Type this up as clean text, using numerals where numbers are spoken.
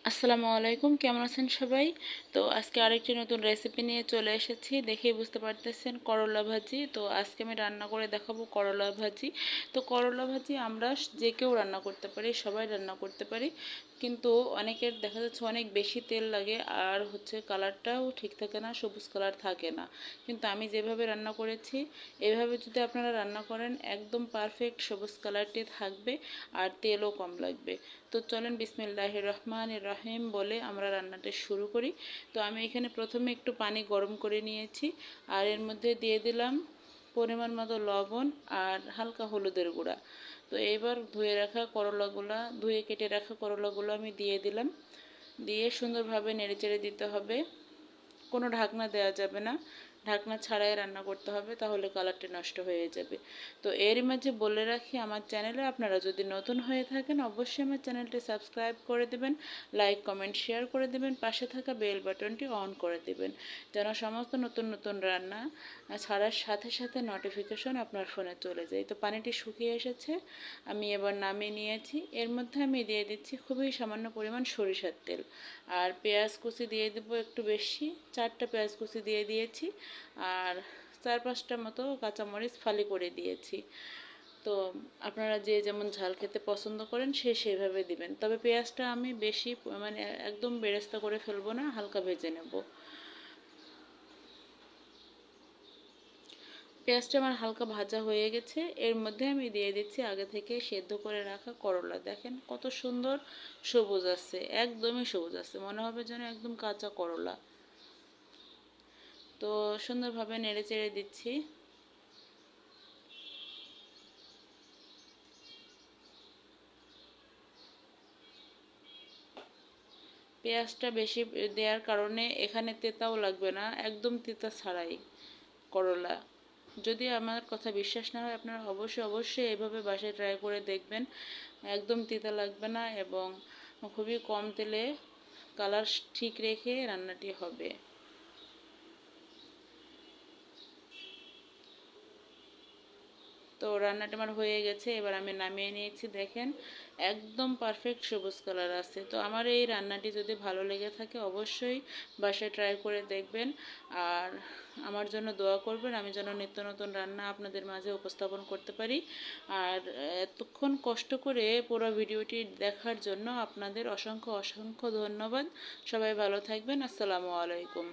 আসসালামু আলাইকুম, কেমন আছেন সবাই? তো আজকে আরেকটি নতুন রেসিপি নিয়ে চলে এসেছি। দেখেই বুঝতে পারতেছেন করলা ভাজি। তো আজকে আমি রান্না করে দেখাবো করলা ভাজি। তো করলা ভাজি আমরা যে কেউ রান্না করতে পারি, সবাই রান্না করতে পারি। কিন্তু অনেকের দেখা যাচ্ছে অনেক বেশি তেল লাগে, আর হচ্ছে কালারটাও ঠিক থাকে না, সবুজ কালার থাকে না। কিন্তু আমি যেভাবে রান্না করেছি, এভাবে যদি আপনারা রান্না করেন একদম পারফেক্ট সবুজ কালারটি থাকবে, আর তেলও কম লাগবে। তো চলেন বিসমিল্লাহির রহমানির রহিম বলে আমরা রান্নাটা শুরু করি। তো আমি এখানে প্রথমে একটু পানি গরম করে নিয়েছি, আর এর মধ্যে দিয়ে দিলাম পরিমাণ মতো লবণ আর হালকা হলুদের গুঁড়া। তো এবার ধুয়ে কেটে রাখা করলাগুলো আমি দিয়ে দিলাম। দিয়ে সুন্দরভাবে নেড়েচেড়ে দিতে হবে, কোনো ঢাকনা দেওয়া যাবে না, ঢাকনা ছাড়াই রান্না করতে হবে, তাহলে কালারটা নষ্ট হয়ে যাবে। তো এরই মাঝে বলে রাখি, আমার চ্যানেলে আপনারা যদি নতুন হয়ে থাকেন অবশ্যই আমার চ্যানেলটি সাবস্ক্রাইব করে দেবেন, লাইক কমেন্ট শেয়ার করে দেবেন, পাশে থাকা বেল বাটনটি অন করে দেবেন, যেন সমস্ত নতুন নতুন রান্না ছাড়ার সাথে সাথে নোটিফিকেশন আপনার ফোনে চলে যায়। তো পানিটি শুকিয়ে এসেছে, আমি এবার নামিয়ে নিয়েছি। এর মধ্যে আমি দিয়ে দিচ্ছি খুবই সামান্য পরিমাণ সরিষার তেল, আর পেঁয়াজ কুচি দিয়ে দেবো একটু বেশি, 4টা পেঁয়াজ কুচি দিয়ে দিয়েছি, আর 4-5টা মতো কাঁচামরিচ ফালি করে দিয়েছি। তো আপনারা যে যেমন ঝাল খেতে পছন্দ করেন সেভাবে দিবেন, তবে পেঁয়াজটা আমি বেশি মানে একদম বেরেস্তা করে ফেলবো না, হালকা ভেজে নেব। পেঁয়াজটা আমার হালকা ভাজা হয়ে গেছে, এর মধ্যে আমি দিয়ে দিচ্ছি আগে থেকে সেদ্ধ করে রাখা করলা। দেখেন কত সুন্দর সবুজ আছে, একদমই সবুজ আছে, মনে হবে যেন একদম কাঁচা করলা। তো সুন্দরভাবে নেড়ে চেড়ে দিচ্ছি। পেঁয়াজটা বেশি দেওয়ার কারণে এখানে তেতাও লাগবে না, একদম তেতা ছাড়াই করলা। যদি আমার কথা বিশ্বাস না হয় আপনারা অবশ্যই অবশ্যই এইভাবে বাসায় ট্রাই করে দেখবেন, একদম তিতা লাগবে না, এবং খুবই কম তেলে কালার ঠিক রেখে রান্নাটি হবে। তো রান্নাটা আমার হয়ে গেছে, এবার আমি নামিয়ে নিয়েছি। দেখেন একদম পারফেক্ট সবুজ কালার আছে। তো আমার এই রান্নাটি যদি ভালো লেগে থাকে অবশ্যই বাসায় ট্রাই করে দেখবেন, আর আমার জন্য দোয়া করবেন, আমি যেন নিত্য নতুন রান্না আপনাদের মাঝে উপস্থাপন করতে পারি। আর এতক্ষণ কষ্ট করে পুরো ভিডিওটি দেখার জন্য আপনাদের অসংখ্য অসংখ্য ধন্যবাদ। সবাই ভালো থাকবেন। আসসালামু আলাইকুম।